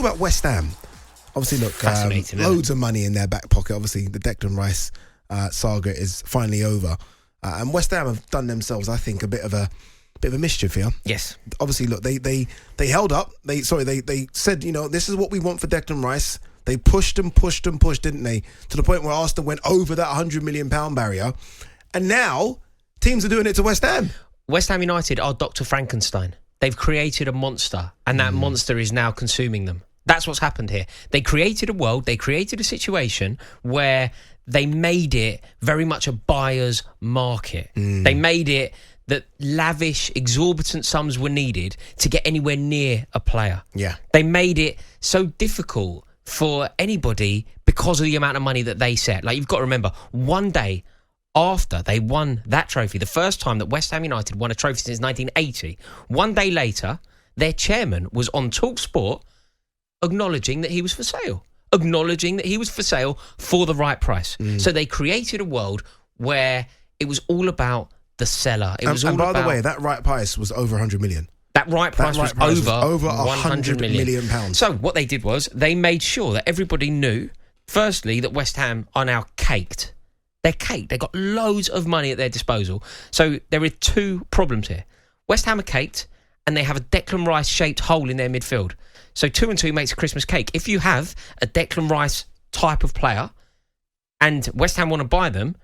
about West Ham. Obviously, look, Fascinating, loads of money in their back pocket. Obviously, the Declan Rice saga is finally over. And West Ham have done themselves, I think, a bit of a mischief here. Yes. Obviously, look, they held up. They said, this is what we want for Declan Rice. They pushed and pushed and pushed, didn't they? To the point where Arsenal went over that £100 million barrier. And now teams are doing it to West Ham. West Ham United are Dr. Frankenstein. They've created a monster, and that monster is now consuming them. That's what's happened here. They created a world, they created a situation where they made it very much a buyer's market. They made it that lavish, exorbitant sums were needed to get anywhere near a player. Yeah. They made it so difficult for anybody because of the amount of money that they set. Like, you've got to remember, one day after they won that trophy, the first time that West Ham United won a trophy since 1980, one day later, their chairman was on talkSPORT acknowledging that he was for sale. Acknowledging that he was for sale for the right price. So they created a world where it was all about the seller. It was all by about... the way, that right price was over 100 million. That right price was over 100 million pounds. So what they did was they made sure that everybody knew, firstly, that West Ham are now caked. They're caked. They've got loads of money at their disposal. So there are two problems here. West Ham are caked, and they have a Declan Rice-shaped hole in their midfield. So 2 and 2 makes a Christmas cake. If you have a Declan Rice type of player and West Ham want to buy them,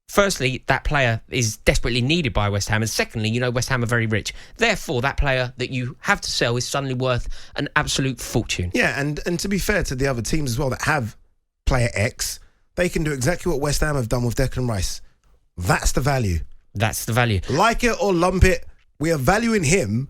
firstly, that player is desperately needed by West Ham. And secondly, West Ham are very rich. Therefore, that player that you have to sell is suddenly worth an absolute fortune. Yeah, and to be fair to the other teams as well that have player X, they can do exactly what West Ham have done with Declan Rice. That's the value. That's the value. Like it or lump it, we are valuing him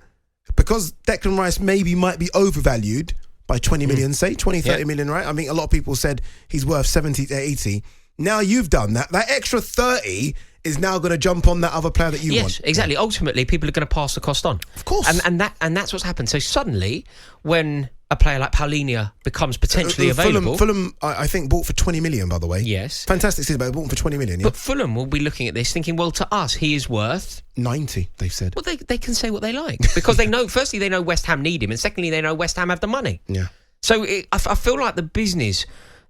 because Declan Rice might be overvalued by 20 million, say 20, 30 million, right? I mean, a lot of people said he's worth 70 to 80. Now you've done that. That extra 30 is now going to jump on that other player that you want. Yes, exactly. Ultimately, people are going to pass the cost on. Of course. And that's what's happened. So suddenly, when a player like Paulinho becomes potentially available... Fulham, I think, bought for 20 million, by the way. Yes. Fantastic season, but they bought him for 20 million, yeah? But Fulham will be looking at this thinking, well, to us, he is worth... 90, they've said. Well, they can say what they like. Because they know, firstly, they know West Ham need him, and secondly, they know West Ham have the money. Yeah. So I feel like the business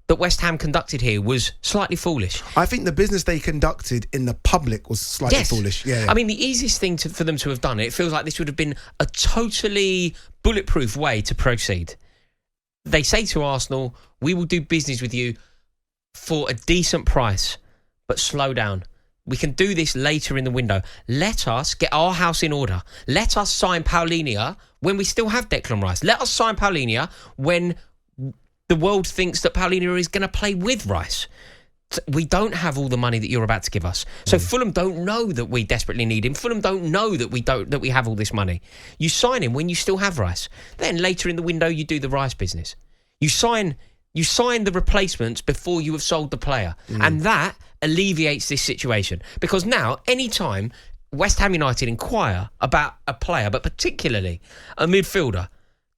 that West Ham conducted here was slightly foolish. I think the business they conducted in the public was slightly foolish. Yeah. I mean, the easiest thing for them to have done, it feels like this would have been a totally bulletproof way to proceed. They say to Arsenal, we will do business with you for a decent price, but slow down. We can do this later in the window. Let us get our house in order. Let us sign Paulinho when we still have Declan Rice. Let us sign Paulinho when the world thinks that Paulinho is going to play with Rice. We don't have all the money that you're about to give us. So Fulham don't know that we desperately need him. Fulham don't know that we have all this money. You sign him when you still have Rice. Then later in the window, you do the Rice business. You sign the replacements before you have sold the player. And that alleviates this situation. Because now, any time West Ham United inquire about a player, but particularly a midfielder,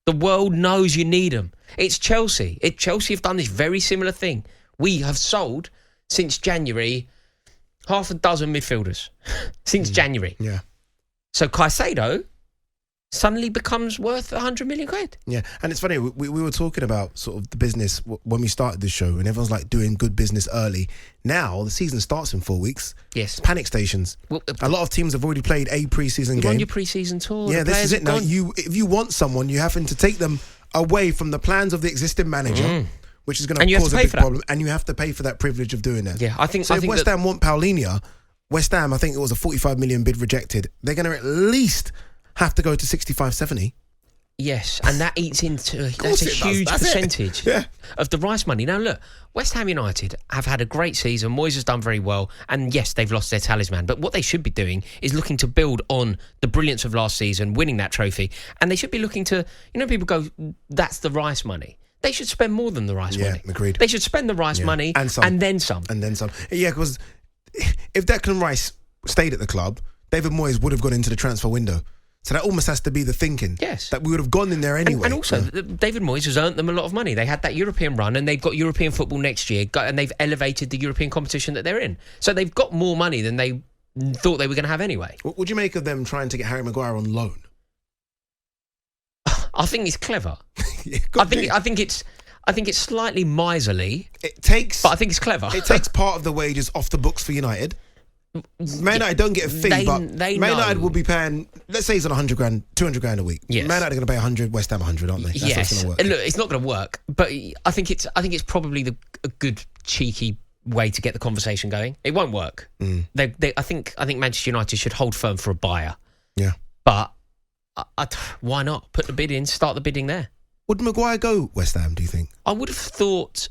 the world knows you need them. It's Chelsea. Chelsea have done this very similar thing. We have sold, since January, half a dozen midfielders. Since January. Yeah. So Caicedo suddenly becomes worth 100 million quid. Yeah, and it's funny, we were talking about sort of the business when we started this show, and everyone's like doing good business early. Now, the season starts in 4 weeks. Yes. Panic stations. Well, a lot of teams have already played a pre-season game. You're on your pre-season tour. Yeah, this is it now. If you want someone, you have to take them away from the plans of the existing manager, which is going to cause a big problem, and you have to pay for that privilege of doing that. Yeah, I think... So if West Ham want Paulinho, West Ham, I think it was a 45 million bid rejected. They're going to at least have to go to 65, 70. Yes, and that eats into... That's a huge percentage of the Rice money. Now, look, West Ham United have had a great season. Moyes has done very well. And yes, they've lost their talisman. But what they should be doing is looking to build on the brilliance of last season, winning that trophy. And they should be looking to... people go, that's the Rice money. They should spend more than the Rice money. Yeah, agreed. They should spend the Rice money and then some. And then some. Yeah, because if Declan Rice stayed at the club, David Moyes would have gone into the transfer window. So that almost has to be the thinking. Yes. That we would have gone in there anyway. And also, David Moyes has earned them a lot of money. They had that European run and they've got European football next year and they've elevated the European competition that they're in. So they've got more money than they thought they were going to have anyway. What would you make of them trying to get Harry Maguire on loan? I think it's clever. Yeah, I think it's slightly miserly. But I think it's clever. It takes part of the wages off the books for United. Man United don't get a fee, but Man United will be paying, let's say he's on 100 grand, 200 grand a week. Yes. Man United are going to pay 100, West Ham 100, aren't they? That's how it's going to work. Look, it's not going to work, but I think it's probably a good cheeky way to get the conversation going. It won't work. I think Manchester United should hold firm for a buyer. Yeah, but why not put the bid in? Start the bidding there. Would Maguire go West Ham? Do you think? I would have thought.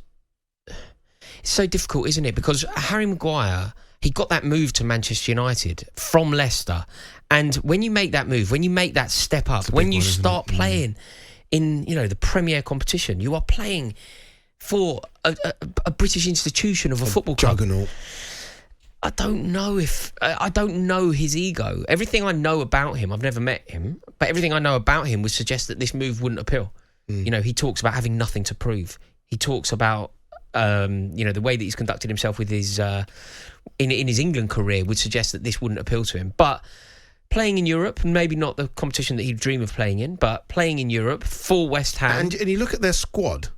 It's so difficult, isn't it? Because Harry Maguire, he got that move to Manchester United from Leicester, and when you make that move, when you make that step up, when you start playing in the Premier competition, you are playing for a British institution of a football club. Juggernaut. I don't know his ego. Everything I know about him, I've never met him, but everything I know about him would suggest that this move wouldn't appeal. He talks about having nothing to prove. He talks about the way that he's conducted himself with his in his England career would suggest that this wouldn't appeal to him. But playing in Europe, maybe not the competition that he'd dream of playing in, but playing in Europe for West Ham. And you look at their squad.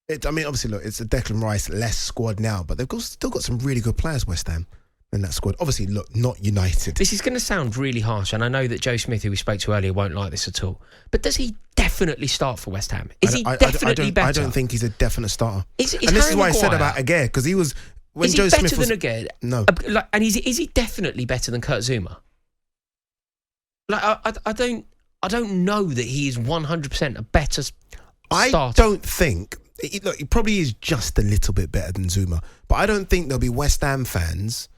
Obviously, look, it's a Declan Rice-less squad now, but they've still got some really good players, West Ham, in that squad. Obviously, look, not United. This is going to sound really harsh, and I know that Joe Smith, who we spoke to earlier, won't like this at all. But does he definitely start for West Ham? Is he definitely better? I don't think he's a definite starter. Is and this is why I said about Aguerd, because he was... When is Joe he better Smith was, than Aguerd? No. And is he definitely better than Kurt Zouma? I don't know that he is 100% a better starter. I don't think... Look, he probably is just a little bit better than Zouma, but I don't think there'll be West Ham fans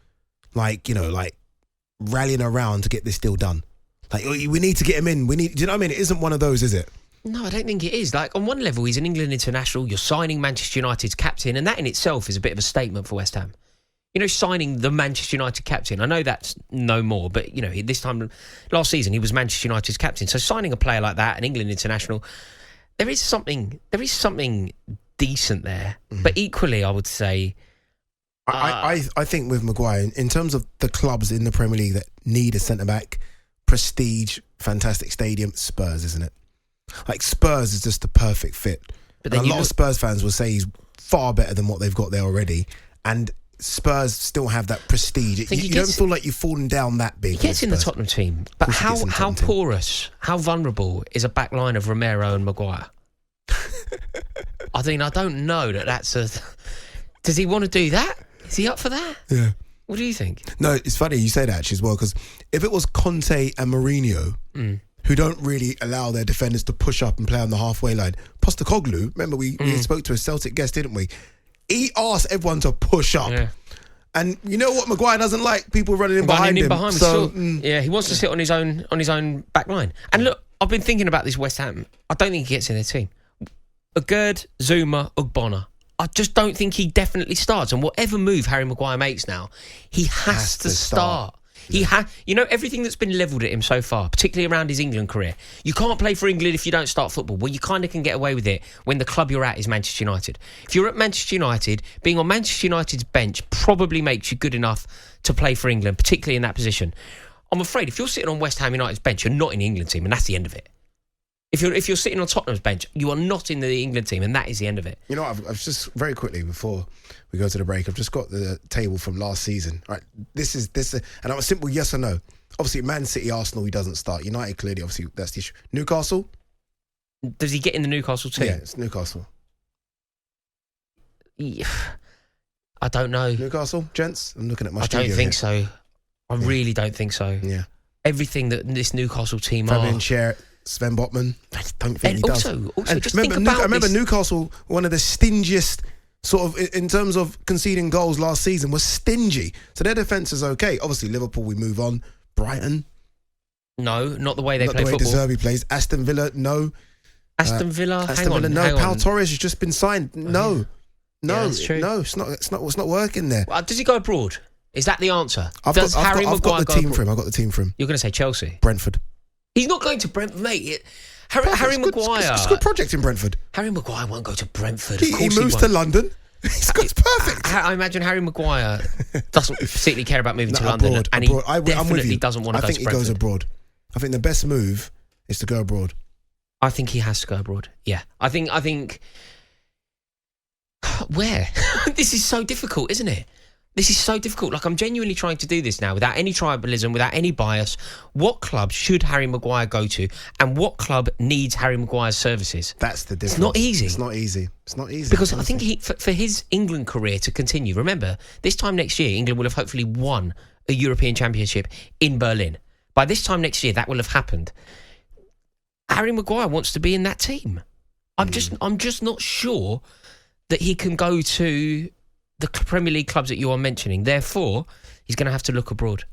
rallying around to get this deal done. Like, we need to get him in. Do you know what I mean? It isn't one of those, is it? No, I don't think it is. Like, on one level, he's an England international. You're signing Manchester United's captain, and that in itself is a bit of a statement for West Ham. Signing the Manchester United captain. I know that's no more, but this time last season he was Manchester United's captain. So signing a player like that, an England international. There is something decent there, but equally, I would say, I think with Maguire, in terms of the clubs in the Premier League that need a centre back, prestige, fantastic stadium, Spurs, isn't it? Like, Spurs is just the perfect fit. But then a lot of Spurs fans will say he's far better than what they've got there already, and Spurs still have that prestige. You don't feel like you've fallen down that big. He gets in the Tottenham team, but how porous, how vulnerable is a back line of Romero and Maguire? I don't know that's a... Does he want to do that? Is he up for that? Yeah. What do you think? No, it's funny you say that actually as well, because if it was Conte and Mourinho, who don't really allow their defenders to push up and play on the halfway line, Postecoglou, remember we spoke to a Celtic guest, didn't we? He asked everyone to push up. Yeah. And you know what Maguire doesn't like? People running in behind him. Yeah, he wants to sit on his own back line. And look, I've been thinking about this West Ham. I don't think he gets in their team. Aguerd, Zouma, Ogbonna. I just don't think he definitely starts. And whatever move Harry Maguire makes now, he has to start. Yeah. Everything that's been levelled at him so far, particularly around his England career. You can't play for England if you don't start football. Well, you kind of can get away with it when the club you're at is Manchester United. If you're at Manchester United, being on Manchester United's bench probably makes you good enough to play for England, particularly in that position. I'm afraid if you're sitting on West Ham United's bench, you're not in the England team, and that's the end of it. If you're sitting on Tottenham's bench, you are not in the England team, and that is the end of it. I've just very quickly before we go to the break, I've just got the table from last season. Right, this, and I'm a simple yes or no. Obviously, Man City, Arsenal, he doesn't start. United, clearly, obviously, that's the issue. Newcastle, does he get in the Newcastle team? Yeah, it's Newcastle. Yeah. I don't know. Newcastle, gents. I'm looking at my. I don't think so. I really don't think so. Yeah. Everything that this Newcastle team Fabian Schär, Sven Botman, I don't think he does. Also, just I remember Newcastle, one of the stingiest, sort of, in terms of conceding goals last season, was stingy. So their defence is okay. Obviously, Liverpool, we move on. Brighton. No, not the way they play football. Not the way De Zerbi plays. Aston Villa, no. Aston Villa, hang on. Pau Torres has just been signed. No. Yeah, that's true. No, it's not working there. Does he go abroad? Is that the answer? I've got the team for him. I've got the team for him. You're going to say Chelsea? Brentford. He's not going to Brentford, mate. Harry Maguire. It's a good project in Brentford. Harry Maguire won't go to Brentford. He moves to London. It's perfect. I imagine Harry Maguire doesn't particularly care about moving to London, and he definitely doesn't want to go to Brentford. I think he goes abroad. I think the best move is to go abroad. I think he has to go abroad. Yeah. I think where? This is so difficult, isn't it? This is so difficult. Like, I'm genuinely trying to do this now without any tribalism, without any bias. What club should Harry Maguire go to, and what club needs Harry Maguire's services? That's the difference. It's not easy. It's not easy. It's not easy. Because I think for his England career to continue, remember, this time next year, England will have hopefully won a European Championship in Berlin. By this time next year, that will have happened. Harry Maguire wants to be in that team. I'm just not sure that he can go to the Premier League clubs that you are mentioning. Therefore, he's going to have to look abroad.